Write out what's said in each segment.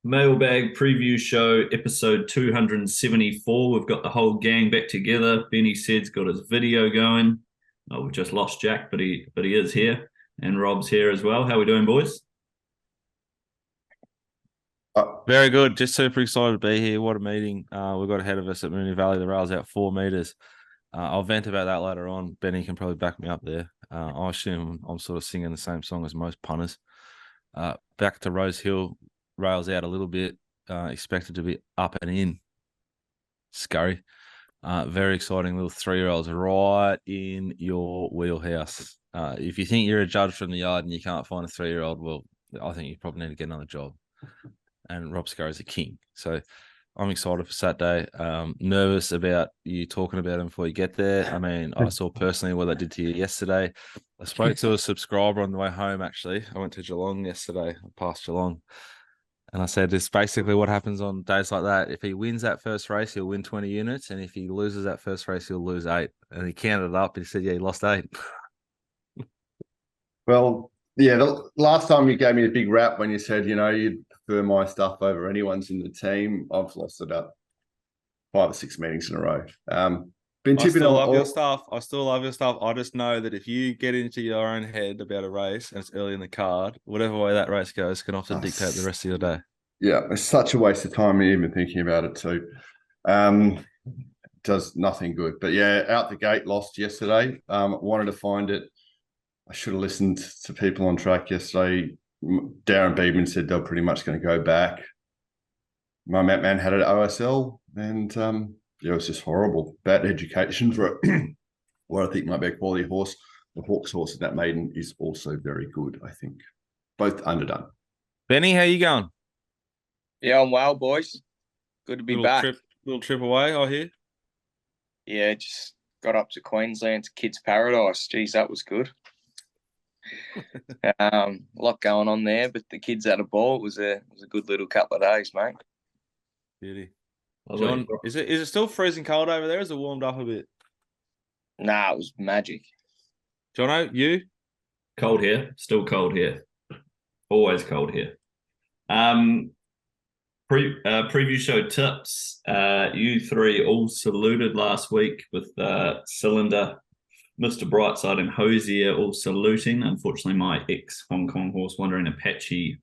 Mailbag preview show, episode 274. We've got the whole gang back together. Benny Said's got his video going. Oh, we've just lost Jack, but he is here, and Rob's here as well. How we doing, boys? Very good. Just super excited to be here. What a meeting we've got ahead of us at Mooney Valley. The rail's out 4 meters. I'll vent about that later on. Benny can probably back me up there. I assume I'm sort of singing the same song as most punters. Back to Rosehill. Rails out a little bit. Expected to be up and in. Scurry. Very exciting little 3-year-olds right in your wheelhouse. If you think you're a judge from the yard and you can't find a 3-year-old, well, I think you probably need to get another job. And Rob Scurry is a king. So I'm excited for Saturday. Nervous about you talking about him before you get there. I mean, I saw personally what they did to you yesterday. I spoke to a subscriber on the way home, actually. I went to Geelong yesterday, past Geelong. And I said, it's basically what happens on days like that. If he wins that first race, he'll win 20 units. And if he loses that first race, he'll lose 8. And he counted it up and he said, yeah, he lost 8. Well, yeah, the last time you gave me a big rap when you said, you'd prefer my stuff over anyone's in the team. I've lost about 5 or 6 meetings in a row. Been I tipping still on love your stuff. I still love your stuff. I just know that if you get into your own head about a race and it's early in the card, whatever way that race goes can often dictate the rest of your day. Yeah, it's such a waste of time even thinking about it too. Does nothing good. But yeah, out the gate, lost yesterday. Wanted to find it. I should have listened to people on track yesterday. Darren Beedman said they're pretty much going to go back. My man had it at OSL, and it was just horrible. Bad education for what I think might be a quality horse. The Hawks horse at that maiden is also very good, I think. Both underdone. Benny, how you going? Yeah, I'm well, boys. Good to be back. Little trip away, I hear. Yeah, just got up to Queensland to Kids Paradise. Geez, that was good. A lot going on there, but the kids had a ball. It was a good little couple of days, mate. Beauty. John, is it still freezing cold over there? Or is it warmed up a bit? Nah, it was magic. Jono, you? Cold here. Still cold here. Always cold here. Preview show tips. You three all saluted last week with Cylinder, Mr. Brightside and Hosier all saluting. Unfortunately, my ex-Hong Kong horse Wandering Apache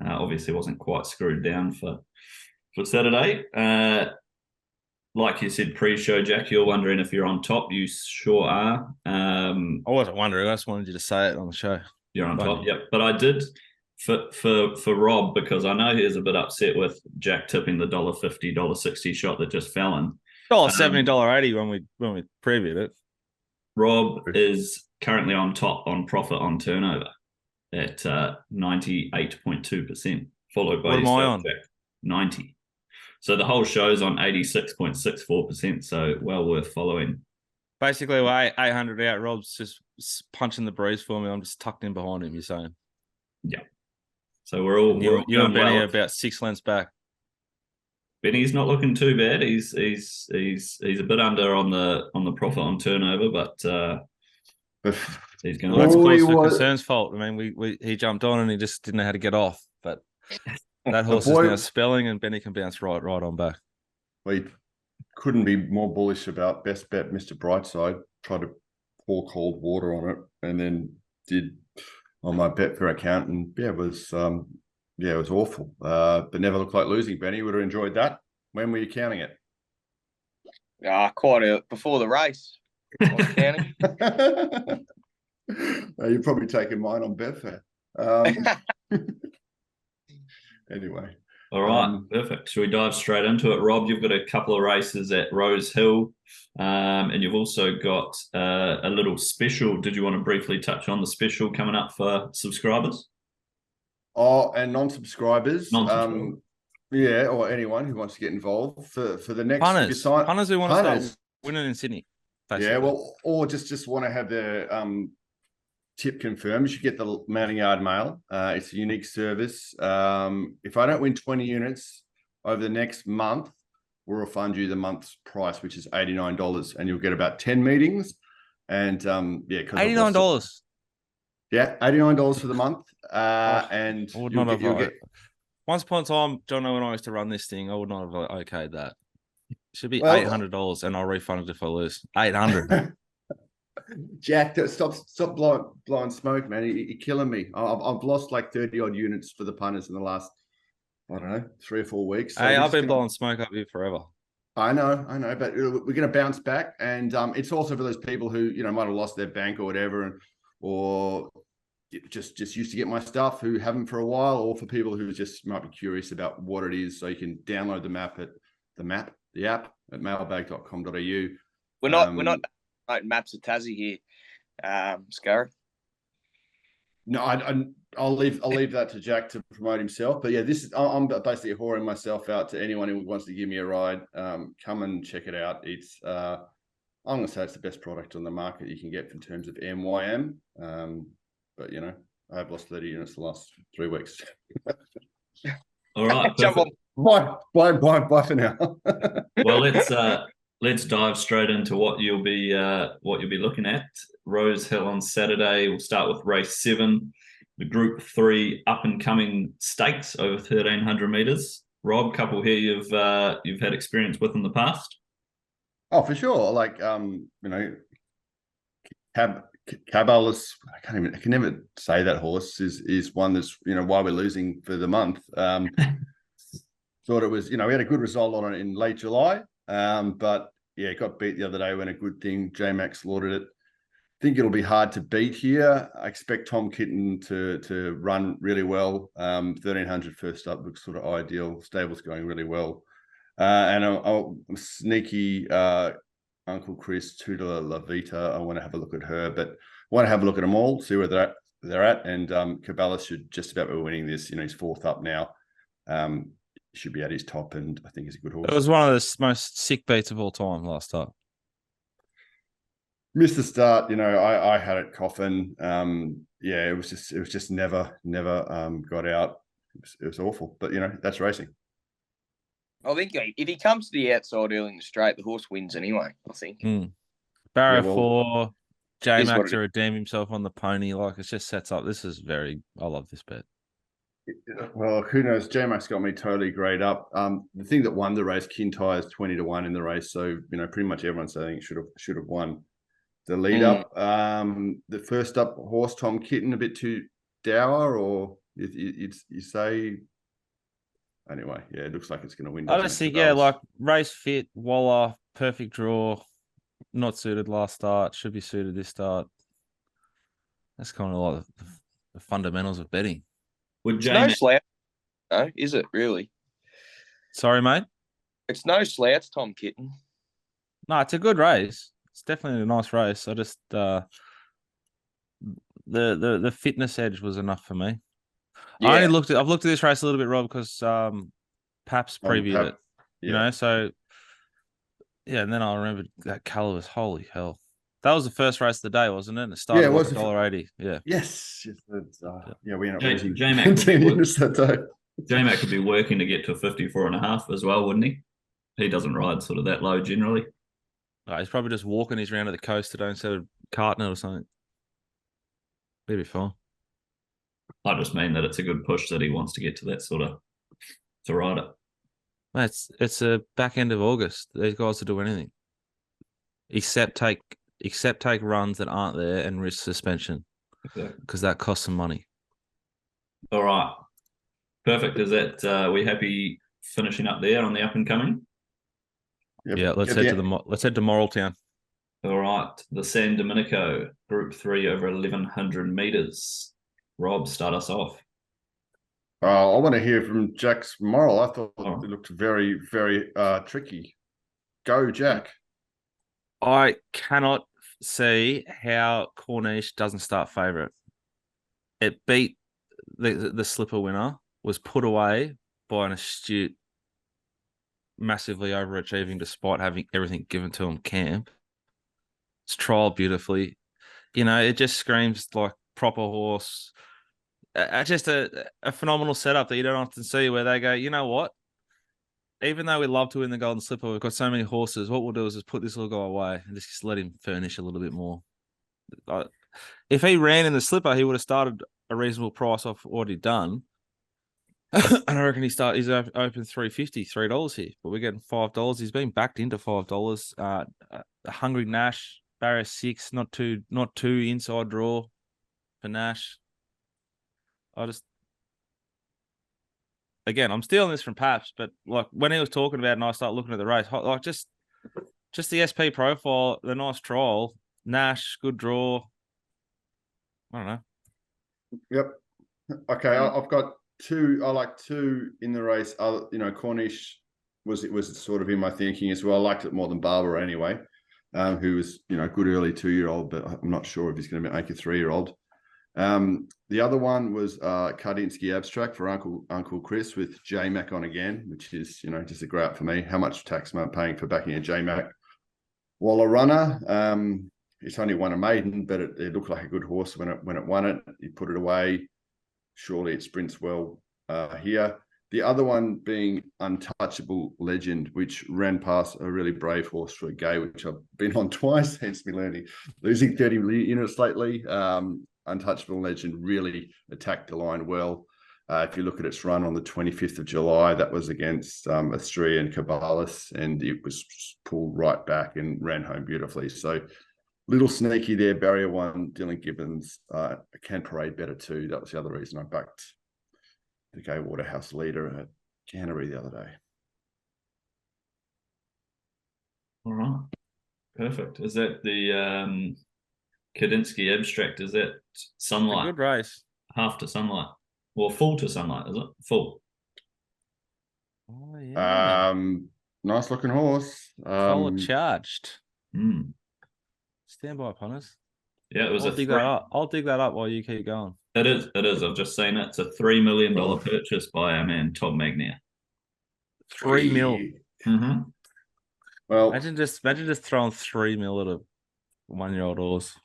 obviously wasn't quite screwed down for Saturday. Like you said pre-show, Jack, you're wondering if you're on top. You sure are. I wasn't wondering. I just wanted you to say it on the show. You're on top, yep. But I did for Rob, because I know he was a bit upset with Jack tipping the $1.50, $1.60 shot that just fell in. $70, $80 when we previewed it. Rob is currently on top on profit on turnover at 98.2%, followed by what am I on? Jack, 90. So the whole show's on 86.64%, so well worth following. Basically, we're 800 out. Rob's just punching the breeze for me. I'm just tucked in behind him, you're saying? Yeah. So we're all you and Benny are about 6 lengths back. Benny's not looking too bad. He's a bit under on the profit on turnover, but he's going. Well, that's close to Concern's fault. I mean, he jumped on and he just didn't know how to get off. But that horse is now spelling, and Benny can bounce right on back. We couldn't be more bullish about best bet, Mr. Brightside. Tried to pour cold water on it, and then did on my Betfair account, and it was awful. But never looked like losing. Benny would have enjoyed that. When were you counting it? Quite before the race. I was counting. You're probably taking mine on Betfair. Anyway. All right, perfect. Should we dive straight into it? Rob, you've got a couple of races at Rosehill, and you've also got a little special. Did you want to briefly touch on the special coming up for subscribers? Oh, and non-subscribers. Or anyone who wants to get involved for the next punters who want to start winning in Sydney. Basically. Yeah, well, or just want to have their tip confirmed. You should get the Mounting Yard Mail. It's a unique service. If I don't win 20 units over the next month, we'll refund you the month's price, which is $89, and you'll get about 10 meetings. And $89. Yeah, $89 for the month. And you'll get Once upon a time, Jono and I used to run this thing. I would not have okayed that. It should be Well- $800 and I'll refund it if I lose. 800. Jack, stop blowing smoke, man. You're killing me. I've lost like 30 odd units for the punters in the last, I don't know, 3 or 4 weeks. So Hey, I've been blowing smoke up here forever. I know, but we're going to bounce back, and it's also for those people who might have lost their bank or whatever, or just used to get my stuff who haven't for a while, or for people who just might be curious about what it is. So you can download the app at mailbag.com.au. We're not maps of Tassie here, Scurry. No, I'll leave that to Jack to promote himself. But yeah, I'm basically whoring myself out to anyone who wants to give me a ride. Come and check it out. It's I'm going to say it's the best product on the market you can get in terms of MYM. But I have lost 30 units the last 3 weeks. All right. Jump on. Bye for now. Well, let's dive straight into what you'll be looking at. Rosehill on Saturday. We'll start with race 7, the Group 3 up and coming stakes over 1,300 meters. Rob, couple here you've had experience with in the past. Oh, for sure. Like Cabalus. I can never say that horse is one that's why we're losing for the month. Thought it was we had a good result on it in late July. But yeah, it got beat the other day when a good thing. J-Mac slaughtered it. I think it'll be hard to beat here. I expect Tom Kitten to run really well. 1,300 first up looks sort of ideal. Stable's going really well. And I'm sneaky Uncle Chris, Tudor La Vita. I want to have a look at her, but I want to have a look at them all, see where they're at. And Caballas should just about be winning this. He's 4th up now. Should be at his top, and I think he's a good horse. It was one of the most sick beats of all time last time. Missed the start, I had it coffin. Yeah, it was just never got out. It was awful, but that's racing. I think if he comes to the outside early in the straight, the horse wins anyway. I think. Barrow Yeah, 4, J-Mac to redeem himself on the pony. Like, it just sets up. I love this bet. Well, who knows? J-Mac's got me totally grayed up. The thing that won the race, Kintyre, is 20-1 in the race, so pretty much everyone saying should have won the lead up. The first up horse, Tom Kitten, a bit too dour, or you say. Anyway, yeah, it looks like it's going to win. I just think, like race fit, Waller, perfect draw, not suited last start, should be suited this start. That's kind of like the fundamentals of betting. Would It's no slouch, no, is it really? Sorry, mate? It's no slouch, Tom Kitten. No, it's a good race. It's definitely a nice race. I just the fitness edge was enough for me. Yeah. I've looked at this race a little bit, Rob, because Paps previewed it. So yeah, and then I remembered that Calibers. Holy hell. That was the first race of the day, wasn't it? And it started at $1.80. Yeah. Yes. We ended up losing J-Mac 10 units that day. J-Mac could be working to get to 54.5 as well, wouldn't he? He doesn't ride sort of that low generally. He's probably just walking his round to the coast today instead of carting it or something. He'll be fine. I just mean that it's a good push that he wants to get to that sort of to ride it. Mate, it's a back end of August. These guys will do anything. Except take runs that aren't there and risk suspension. Because that costs some money. All right. Perfect. Is that we happy finishing up there on the up and coming? Yep. Yeah, let's head to Moraltown. All right. The San Domenico, Group 3 over 1,100 meters. Rob, start us off. I want to hear from Jack's moral. I thought it looked very, very tricky. Go, Jack. I cannot see how Corniche doesn't start favourite. It beat the slipper winner, was put away by an astute, massively overachieving despite having everything given to him camp. It's trialled beautifully. It just screams like proper horse. Just a phenomenal setup that you don't often see where they go, you know what? Even though we love to win the Golden Slipper, we've got so many horses. What we'll do is just put this little guy away and just let him furnish a little bit more. If he ran in the Slipper, he would have started a reasonable price off what he'd done. And I reckon he's open $3.50 here, but we're getting $5. He's been backed into $5. Hungry Nash, barrier 6, not too inside draw for Nash. Again, I'm stealing this from Paps, but like when he was talking about it and I start looking at the race, like just the SP profile, the nice trial, Nash, good draw. I don't know. Yep. Okay, I've got two. I like two in the race. Cornish was sort of in my thinking as well. I liked it more than Barber anyway, who was good early 2-year-old, but I'm not sure if he's going to make a 3-year-old. The other one was Kardinsky Abstract for Uncle Chris with J-Mac on again, which is just a great for me. How much tax am I paying for backing a J-Mac? While a runner, it's only won a maiden, but it looked like a good horse when it won it. He put it away. Surely it sprints well here. The other one being Untouchable Legend, which ran past a really brave horse for a gay, which I've been on twice, hence me losing 30 units lately. Untouchable Legend really attacked the line well. If you look at its run on the 25th of July, that was against Astria and Cabalas, and it was pulled right back and ran home beautifully. So little sneaky there, barrier 1, Dylan Gibbons, can parade better too. That was the other reason I backed the Gay Waterhouse leader at Canterbury the other day. All right. Perfect. Is that the Kardinsky Abstract? Is that sunlight? A good race. Half to sunlight. Or full to sunlight, is it? Full. Oh, yeah. Nice looking horse. Full charged. Mm. Stand by, punters. Yeah, it was I'll dig that up while you keep going. It is. I've just seen it. It's a $3 million purchase by our man Tom Magnier. 3 mil. Mm-hmm. Well, imagine just throwing 3 mil at a 1-year-old horse.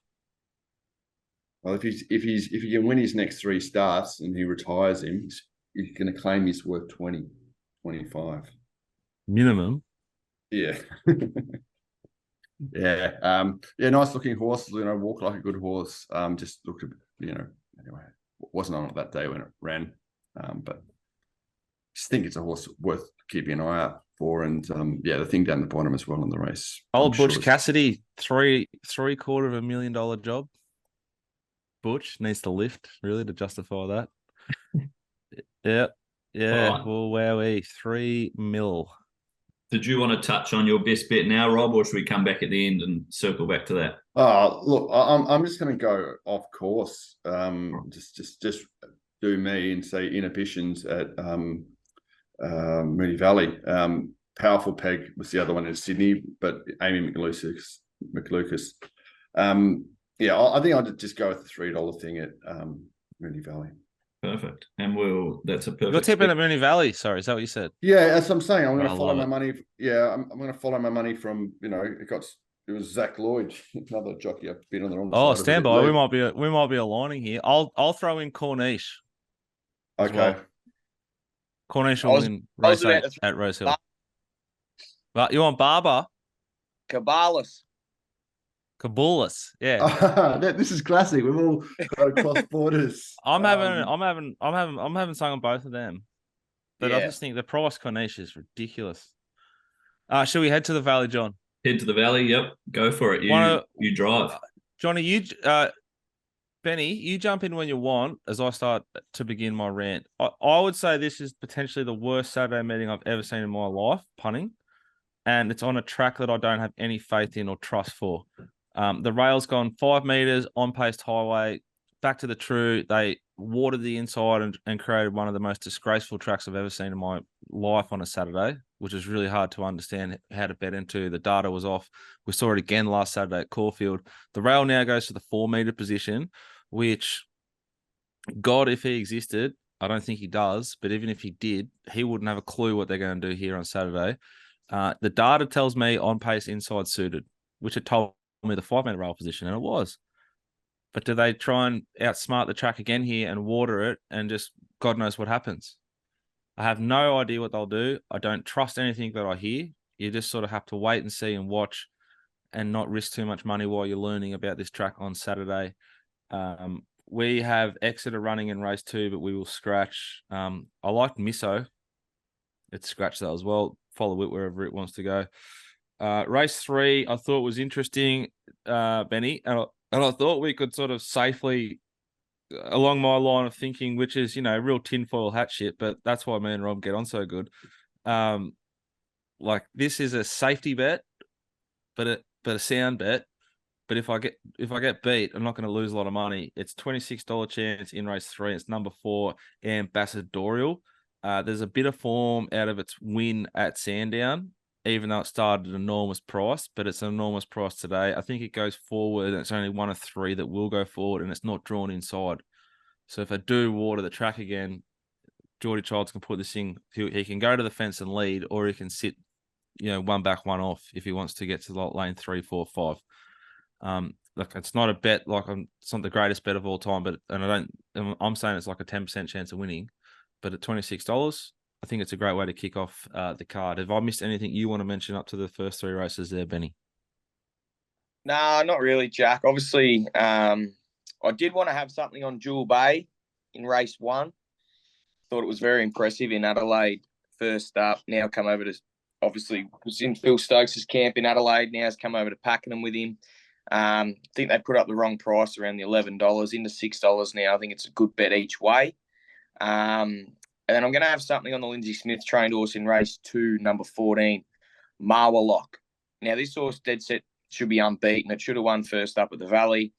Well, if he can win his next 3 starts and he retires him, he's going to claim he's worth 20, 25 minimum. Yeah. Yeah. Nice looking horse. Walked like a good horse. Just looked a bit, anyway, wasn't on it that day when it ran. But just think it's a horse worth keeping an eye out for. And the thing down the bottom as well in the race. Old Butch Cassidy, $750,000 job. Butch needs to lift really to justify that. Yeah. Right. Well, wowee, 3 mil. Did you want to touch on your best bet now, Rob, or should we come back at the end and circle back to that? Look, I'm just going to go off course. Just do me and say inhibitions at Moonee Valley. Powerful Peg was the other one in Sydney, but Amy McLucas. I think I'd just go with the $3 thing at Moonee Valley. Perfect. And that's a perfect. You're tipping at Moonee Valley. Sorry, is that what you said? Yeah, as I'm saying, I'm going to follow my money. Yeah, I'm going to follow my money from, it was Zach Lloyd, another jockey I've been on the wrong side. Oh, stand by. We might be aligning here. I'll throw in Corniche. Okay. Well. Corniche will win race 8 at Rosehill. But you want Barber? Cabalas. Yeah. This is classic. We've all got across borders. I'm having something on both of them. But I just think the price Corniche is ridiculous. Should we head to the Valley, John? Head to the Valley, yep. Go for it. You drive. Johnny, Benny, you jump in when you want as I start to begin my rant. I would say this is potentially the worst Saturday meeting I've ever seen in my life, punting. And it's on a track that I don't have any faith in or trust for. The rail's gone 5 meters on paced highway, back to the true. They watered the inside and created one of the most disgraceful tracks I've ever seen in my life on a Saturday, which is really hard to understand how to bet into. The data was off. We saw it again last Saturday at Caulfield. The rail now goes to the 4-meter position, which, God, if he existed, I don't think he does, but even if he did, he wouldn't have a clue what they're going to do here on Saturday. The data tells me on pace inside suited, which it told me the 5-meter rail position, and it was. But do they try and outsmart the track again here and water it and just God knows what happens? I have no idea what they'll do. I don't trust anything that I hear. You just sort of have to wait and see and watch and not risk too much money while you're learning about this track on Saturday. we have Exeter running in race 2, but we will scratch. I like Misso. It's scratch that as well. Follow it wherever it wants to go. Race 3, I thought was interesting, Benny, and I thought we could sort of safely, along my line of thinking, which is, real tinfoil hat shit, but that's why me and Rob get on so good. Like, this is a safety bet, but a sound bet. But if I get beat, I'm not going to lose a lot of money. It's $26 chance in race 3. It's number 4, Ambassadorial. There's a bit of form out of its win at Sandown, even though it started at an enormous price, but it's an enormous price today. I think it goes forward, and it's only one of 3 that will go forward, and it's not drawn inside. So if I do water the track again, Geordie Childs can put this in. He can go to the fence and lead, or he can sit, one back, one off if he wants to get to lane 3, 4, 5. Look, it's not a bet it's not the greatest bet of all time, but I'm saying it's like a 10% chance of winning. But at $26, I think it's a great way to kick off the card. Have I missed anything you want to mention up to the first 3 races there, Benny? Nah, not really, Jack. Obviously, I did want to have something on Jewel Bay in race 1. Thought it was very impressive in Adelaide first up. Now come over to, obviously, was in Phil Stokes' camp in Adelaide. Now has come over to Pakenham with him. I think they put up the wrong price around the $11 into $6 now. I think it's a good bet each way. And then I'm going to have something on the Lindsay Smith trained horse in race 2, number 14, Marwalock. Now, this horse dead set should be unbeaten. It should have won first up at the Valley.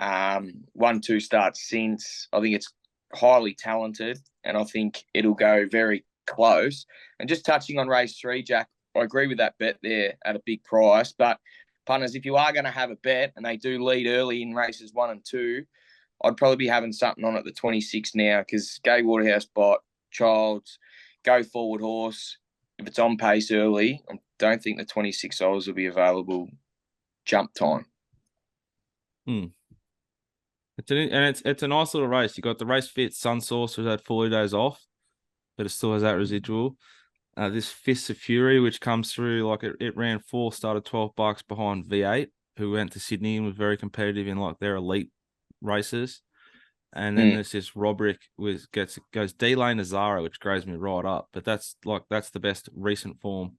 1-2 starts since. I think it's highly talented, and I think it'll go very close. And just touching on race 3, Jack, I agree with that bet there at a big price, but punters, if you are going to have a bet and they do lead early in races 1 and 2, I'd probably be having something on at the 26 now, because Gay Waterhouse Bot, Childs, Go Forward Horse, if it's on pace early, I don't think the $26 will be available jump time. It's a nice little race. You got the race fit Sun Source, who's had 40 days off, but it still has that residual. This Fist of Fury, which comes through, like it ran 4, started $12 behind V8, who went to Sydney and was very competitive in like their elite races. And then there's this Robrick goes D-Lane to Zara, which grows me right up. But that's the best recent form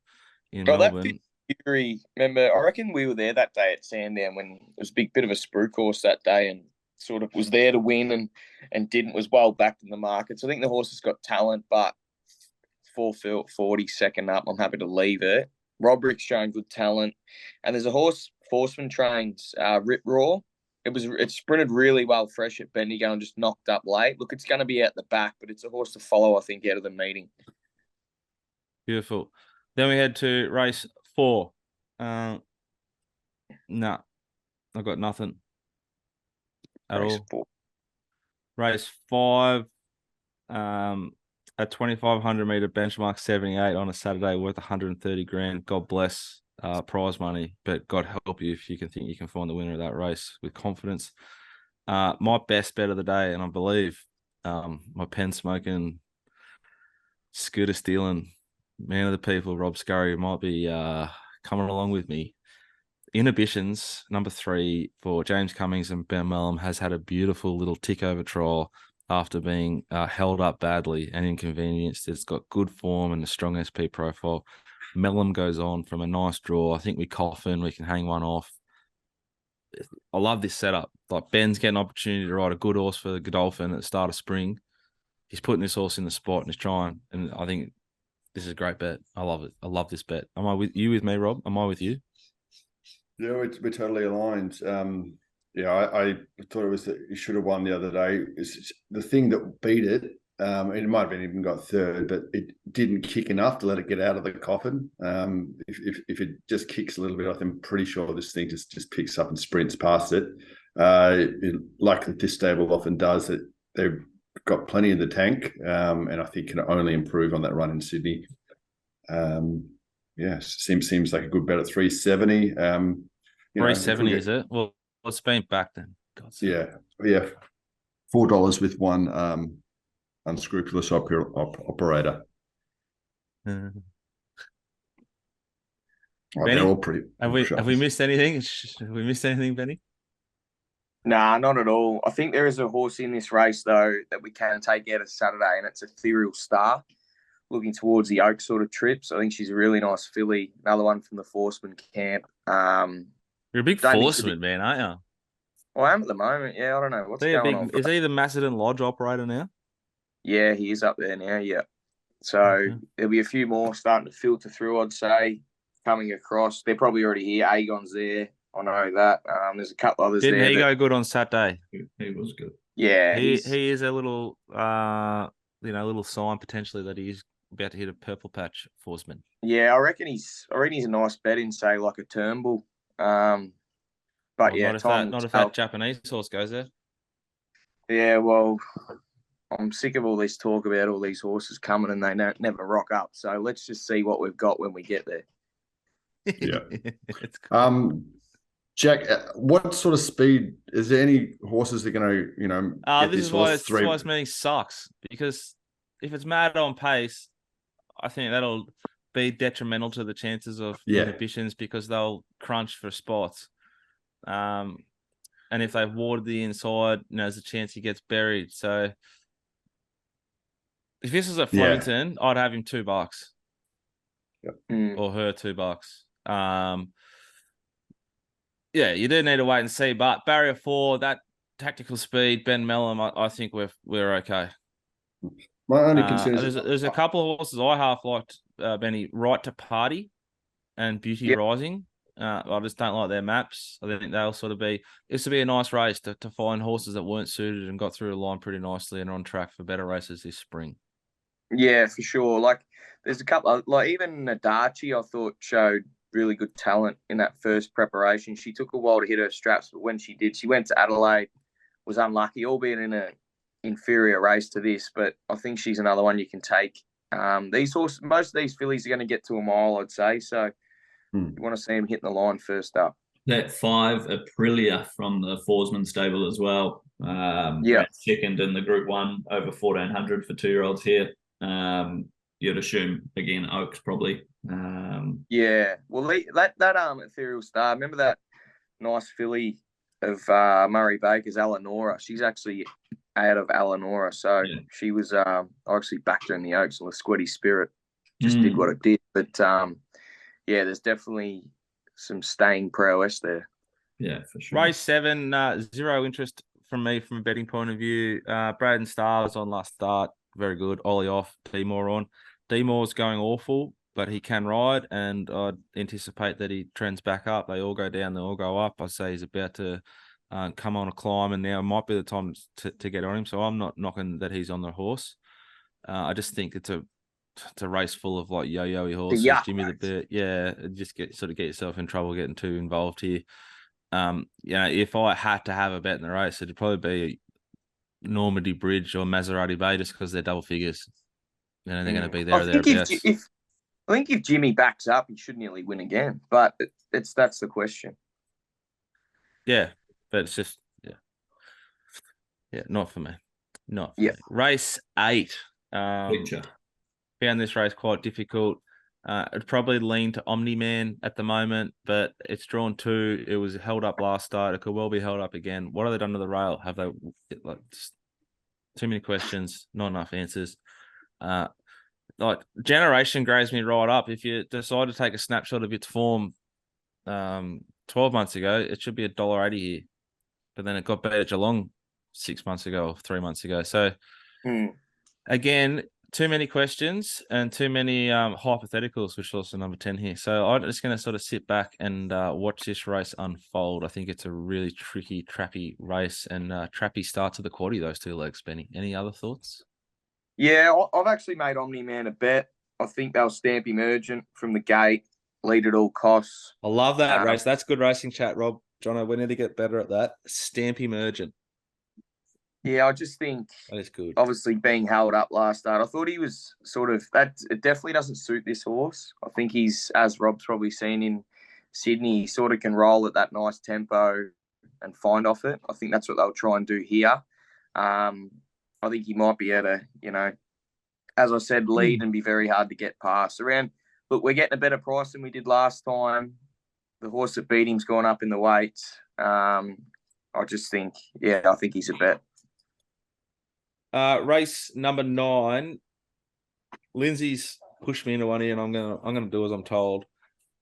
in Melbourne. That Fury, remember, I reckon we were there that day at Sandown when it was a bit of a spruik horse that day, and sort of was there to win and was well backed in the market. So I think the horse has got talent, but 440 second up, I'm happy to leave it. Robrick's showing good talent. And there's a horse, Forceman trains, Rip Raw. It sprinted really well fresh at Bendigo and just knocked up late. Look, it's going to be at the back, but it's a horse to follow, I think, out of the meeting. Beautiful. Then we head to race 4. I've got nothing at Race all. 4. Race 5, a 2,500 meter benchmark 78 on a Saturday worth 130 grand. God bless. Prize money, but God help you if you can think you can find the winner of that race with confidence. My best bet of the day, and I believe my pen smoking, scooter stealing, man of the people, Rob Scurry, might be coming along with me. Inhibitions, number 3 for James Cummings and Ben Mellum, has had a beautiful little tick over trial after being held up badly and inconvenienced. It's got good form and a strong SP profile. Mellum goes on from a nice draw. I think we coffin, we can hang one off. I love this setup. Like, Ben's getting an opportunity to ride a good horse for the Godolphin at the start of spring. He's putting this horse in the spot and he's trying. And I think this is a great bet. I love it. I love this bet. Am I with me, Rob? Am I with you? Yeah, we're totally aligned. I thought it was that he should have won the other day. It's the thing that beat it. It might have even got third, but it didn't kick enough to let it get out of the coffin. If it just kicks a little bit, I'm pretty sure this thing just picks up and sprints past it. Like this stable often does, that they've got plenty in the tank, and I think can only improve on that run in Sydney. Seems like a good bet at 370. 370 is it? Well, it's been back then. Yeah. $4 with one unscrupulous operator. Benny, they're all pretty. Have we missed anything? Have we missed anything, Benny? Nah, not at all. I think there is a horse in this race, though, that we can take out of Saturday, and it's Ethereal Star, looking towards the Oak sort of trips. I think she's a really nice filly. Another one from the Forceman camp. You're a big Don't think Forceman, man, aren't you? I am at the moment. Yeah, I don't know what's going on. Is he the Macedon Lodge operator now? Yeah, he is up there now. Yeah. So Okay. there'll be a few more starting to filter through, I'd say, coming across. They're probably already here. Agon's there. I know that. There's a couple others Didn't there. he go good on Saturday? He was good. Yeah. He is a little little sign potentially that he's about to hit a purple patch Forceman. Yeah, I reckon he's a nice bet in, say, like a Turnbull. But Well, yeah, not if that Japanese horse goes there. Yeah, well, I'm sick of all this talk about all these horses coming and they never rock up. So let's just see what we've got when we get there. Yeah. It's cool. Jack, what sort of speed is there? Any horses that are going to, get this this is horse why this meeting sucks, because if it's mad on pace, I think that'll be detrimental to the chances of inhibitions because they'll crunch for spots. And if they've watered the inside, there's a chance he gets buried. So if this is at Flemington, I'd have him $2 or her $2. Yeah, you do need to wait and see. But barrier 4, that tactical speed, Ben Mellum, I think we're okay. My only concern is there's a couple of horses I half liked, Benny. Right to Party and Beauty Rising. I just don't like their maps. I think they'll sort of be. This will be a nice race to find horses that weren't suited and got through the line pretty nicely and are on track for better races this spring. Yeah, for sure. Like, there's a couple of, like, even Nadachi, I thought showed really good talent in that first preparation. She took a while to hit her straps, but when she did, she went to Adelaide, was unlucky, albeit in an inferior race to this. But I think she's another one you can take. These horses, most of these fillies are going to get to a mile, I'd say. So you want to see them hitting the line first up. That 5 Aprilia from the Forsman stable as well. Second in the Group 1 over 1,400 for 2-year-olds here. You'd assume again Oaks probably. Well, that Ethereal Star. Remember that nice filly of Murray Baker's, Eleonora. She's actually out of Eleonora, so she was. I actually backed her in the Oaks on the Squiddy Spirit. Just did what it did, but there's definitely some staying prowess there. Yeah, for sure. Race 7, zero interest from me from a betting point of view. Braden Starr was on last start. Very good. Ollie off, D-Moore on. D-Moore's going awful, but he can ride, and I'd anticipate that he trends back up. They all go down, they all go up. I say he's about to come on a climb, and now might be the time to get on him. So I'm not knocking that he's on the horse. I just think it's a race full of like yo-yo-y horses. Jimmy the Bit, just get yourself in trouble getting too involved here. If I had to have a bet in the race, it'd probably be Normandy Bridge or Maserati Bay, just because they're double figures. They're going to be there or thereabouts. I think if Jimmy backs up, he should nearly win again. But that's the question. Yeah, but it's just not for me. Not for me. Race 8. Found this race quite difficult. It'd probably lean to Omni-Man at the moment, but it's drawn 2. It was held up last start. It could well be held up again. What have they done to the rail? Have they too many questions, not enough answers? Generation graze me right up. If you decide to take a snapshot of its form 12 months ago, it should be $1.80 here. But then it got beat at Geelong 6 months ago or 3 months ago. So again, too many questions and too many hypotheticals, which is also number 10 here. So I'm just going to sort of sit back and watch this race unfold. I think it's a really tricky, trappy race, and trappy start to the quaddie, those 2 legs, Benny. Any other thoughts? Yeah, I've actually made Omni-Man a bet. I think they'll stamp Emergent from the gate, lead at all costs. I love that race. That's good racing chat, Rob. Jono, we need to get better at that. Stamp Emergent. Yeah, I just think that is good. Obviously, being held up last start, I thought he was sort of that. It definitely doesn't suit this horse. I think he's, as Rob's probably seen in Sydney, he sort of can roll at that nice tempo and find off it. I think that's what they'll try and do here. I think he might be able to, as I said, lead and be very hard to get past. Look, we're getting a better price than we did last time. The horse that beat him's gone up in the weights. I I just think, I think he's a bet. Race number 9. Lindsay's pushed me into one here, and I'm gonna do as I'm told.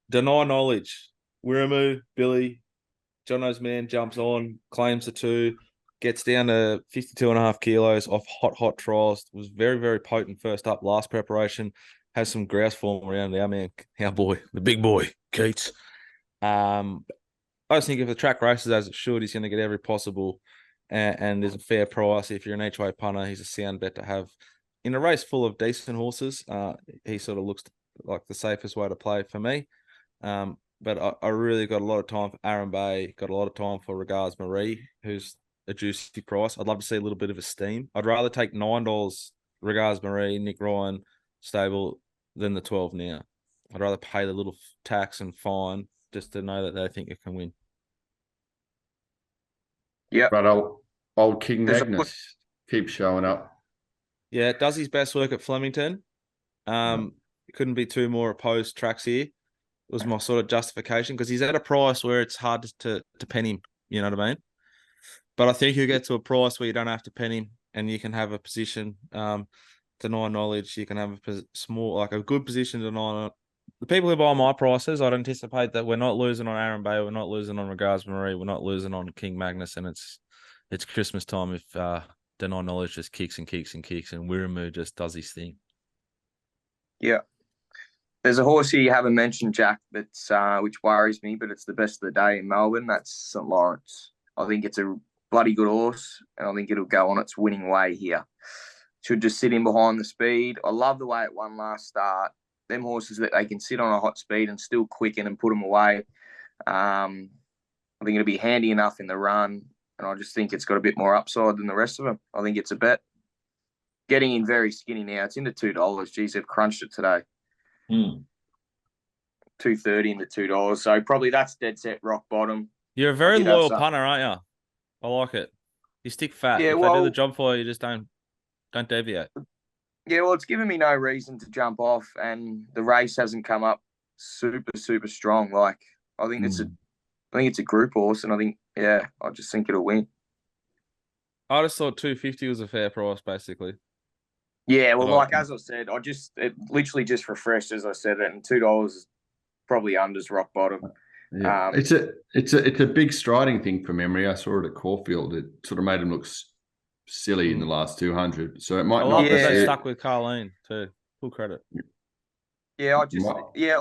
Deny Knowledge. Wiramu, Billy, Jono's man jumps on, claims the 2, gets down to 52.5 kilos off hot trials. Was very, very potent first up, last preparation. Has some grouse form around our man, our boy, the big boy, Keats. I just think if the track races as it should, he's going to get every possible, and there's a fair price. If you're an each-way punter, he's a sound bet to have. In a race full of decent horses, he sort of looks like the safest way to play for me. But I really got a lot of time for Aaron Bay, got a lot of time for Regards Marie, who's a juicy price. I'd love to see a little bit of a steam. I'd rather take $9 Regards Marie, Nick Ryan stable than the 12 now. I'd rather pay the little tax and fine just to know that they think it can win. Yeah. But old King Magnus keeps showing up. Yeah, does his best work at Flemington. Couldn't be 2 more opposed tracks here. Was my sort of justification because he's at a price where it's hard to pen him. You know what I mean? But I think he'll get to a price where you don't have to pen him and you can have a position. Deny Knowledge, you can have a good position to deny. The people who buy my prices, I'd anticipate that we're not losing on Aaron Bay, we're not losing on Regards Marie, we're not losing on King Magnus, and it's Christmas time if Deny Knowledge just kicks and Wiramu just does his thing. Yeah. There's a horse here you haven't mentioned, Jack, that's which worries me, but it's the best of the day in Melbourne. That's St. Lawrence. I think it's a bloody good horse, and I think it'll go on its winning way here. Should just sit in behind the speed. I love the way it won last start. Them horses that they can sit on a hot speed and still quicken and put them away. I think it'll be handy enough in the run, and I just think it's got a bit more upside than the rest of them. I think it's a bet. Getting in very skinny now. It's into $2. Geez, they've crunched it today. $2.30 into $2. So probably that's dead set rock bottom. You're a very loyal punter, aren't you? I like it. You stick fat. Yeah, if they do the job for you, you just don't deviate. Yeah, well, it's given me no reason to jump off, and the race hasn't come up super strong. Like I think it's a group horse, and I just think it'll win. I just thought $2.50 was a fair price, basically. Yeah, well, as I said, it literally just refreshed as I said it, and $2 is probably unders rock bottom. Yeah. It's a big striding thing from memory. I saw it at Caulfield. It sort of made him look silly in the last 200. So it might not. They stuck with Carleen too. Full credit. Yeah,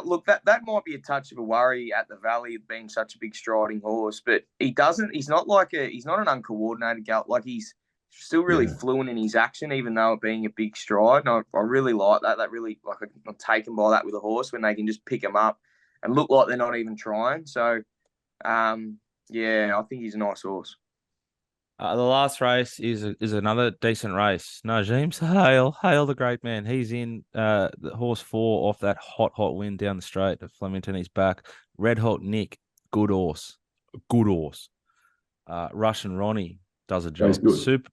look, that might be a touch of a worry at the Valley being such a big striding horse, but he's not an uncoordinated gallop. Like he's still really fluent in his action, even though it being a big stride. And I really like that. That really, I'm taken by that with a horse when they can just pick him up and look like they're not even trying. So, I think he's a nice horse. The last race is another decent race. Najeem Hail the great man. He's in the horse 4 off that hot win down the straight at Flemington. He's back. Red Hot Nick, good horse. Russian Ronnie does a job.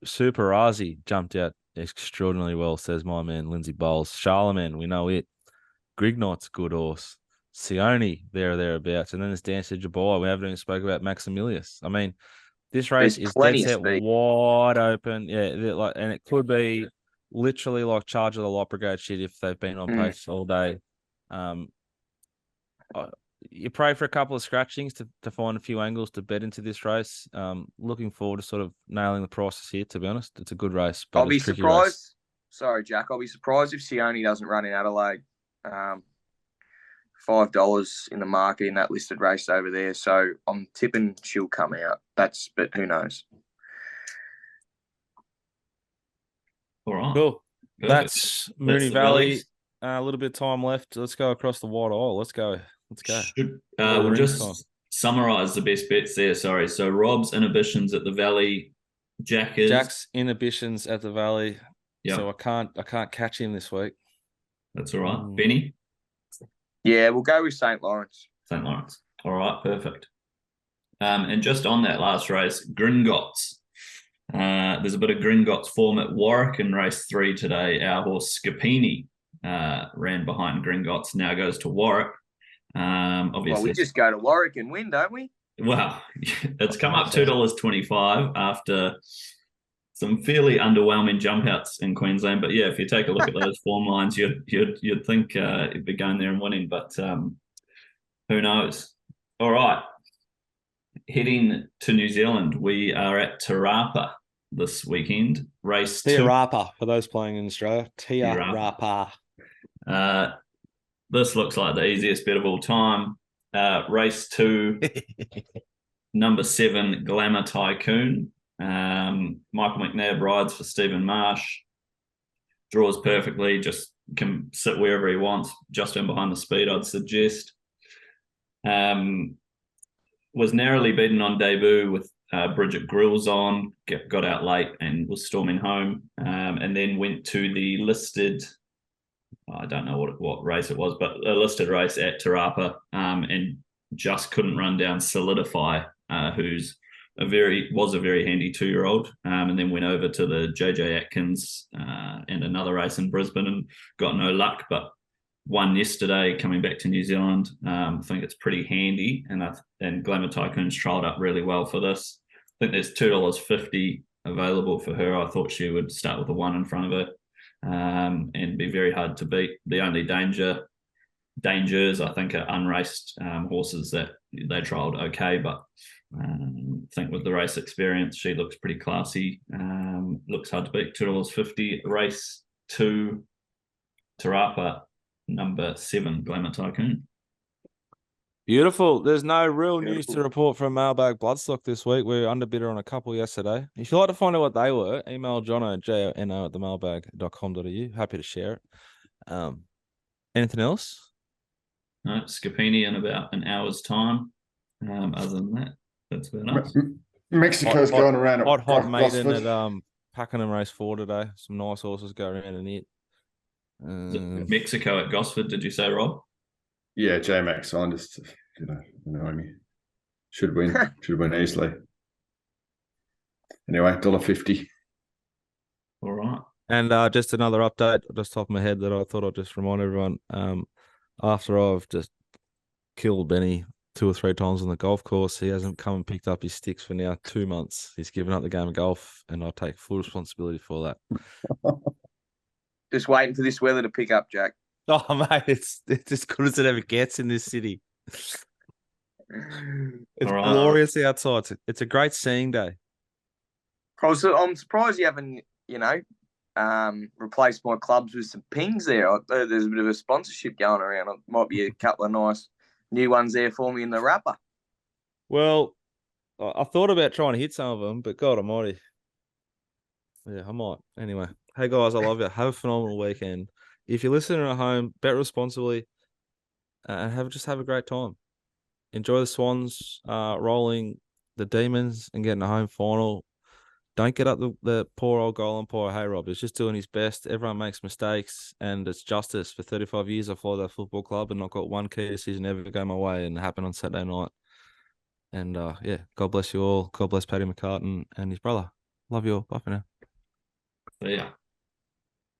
Super Razi jumped out extraordinarily well, says my man Lindsay Bowles. Charlemagne, we know it. Grignot's good horse. Sione, thereabouts. And then there's Dancer Dubai. We haven't even spoke about Maximilius. I mean, this race is dead set wide open. Yeah, and it could be literally like Charge of the Lot Brigade shit if they've been on pace all day. You pray for a couple of scratchings to find a few angles to bet into this race. Looking forward to sort of nailing the prices here, to be honest. It's a good race. But I'll be surprised. Sorry, Jack. I'll be surprised if Sione doesn't run in Adelaide. $5 in the market in that listed race over there. So I'm tipping she'll come out. But who knows? All right. Cool. That's Moonee Valley. A little bit of time left. Let's go across the wide aisle. Let's go. We'll just summarise the best bets there. Sorry. So Rob's inhibitions at the Valley. Jack's inhibitions at the Valley. Yeah. So I can't catch him this week. That's all right. Benny? Yeah, we'll go with St. Lawrence. St. Lawrence. All right, perfect. And just on that last race, Gringotts. There's a bit of Gringotts form at Warwick in race 3 today. Our horse Scapini ran behind Gringotts, now goes to Warwick. Obviously, we just go to Warwick and win, don't we? Well, it's come up $2.25 after some fairly underwhelming jump outs in Queensland. But yeah, if you take a look at those form lines, you'd think it'd be going there and winning, but who knows? All right, heading to New Zealand, we are at Te Rapa this weekend. Race Te 2. Rapa for those playing in Australia. Te Rapa. Rapa. This looks like the easiest bet of all time. Race 2, number 7, Glamour Tycoon. Michael McNabb rides for Stephen Marsh. Draws perfectly, just can sit wherever he wants, just in behind the speed, I'd suggest. Was narrowly beaten on debut with Bridget Grills on, got out late and was storming home, and then went to the listed, I don't know what race it was, but a listed race at Te Rapa, and just couldn't run down Solidify, who's a very handy 2-year-old, and then went over to the JJ Atkins and another race in Brisbane and got no luck, but won yesterday coming back to New Zealand. I think it's pretty handy, and Glamour Tycoon's trialled up really well for this. I think there's $2.50 available for her. I thought she would start with a 1 in front of her, and be very hard to beat. The only dangers, I think, are unraced horses that they trialled okay, but I think with the race experience, she looks pretty classy. Looks hard to beat. $2.50. Race 2, Te Rapa, number 7, Glamour Tycoon. Beautiful. There's no real news to report from Mailbag Bloodstock this week. We were underbidder on a couple yesterday. If you'd like to find out what they were, email Jono, jono@themailbag.com.au. Happy to share it. Anything else? No, Scapini in about an hour's time. Other than that, that's about us. Mexico's going around Hot maiden Gosford. at Pakenham Race 4 today. Some nice horses go around in it. Mexico at Gosford, did you say, Rob? Yeah, J-Max signed us to, I mean, should win easily. Anyway, $1.50. All right. And just another update, just top of my head, that I thought I'd just remind everyone. After I've just killed Benny 2 or 3 times on the golf course, he hasn't come and picked up his sticks for now 2 months. He's given up the game of golf, and I take full responsibility for that. Just waiting for this weather to pick up, Jack. Oh, mate, it's as good as it ever gets in this city. It's All right. glorious outside. It's a great seeing day. I'm surprised you haven't, replaced my clubs with some pings there. There's a bit of a sponsorship going around. It might be a couple of nice new ones there for me in the wrapper. Well, I thought about trying to hit some of them, but God almighty. Yeah, I might. Anyway, hey guys, I love you. Have a phenomenal weekend. If you're listening at home, bet responsibly, and have a great time. Enjoy the Swans rolling the Demons and getting a home final. Don't get up the poor old goal umpire, hey Rob. He's just doing his best. Everyone makes mistakes, and it's justice. For 35 years, I followed that football club, and not got one key decision ever go my way, and it happened on Saturday night. And God bless you all. God bless Paddy McCartan and his brother. Love you all. Bye for now. See ya.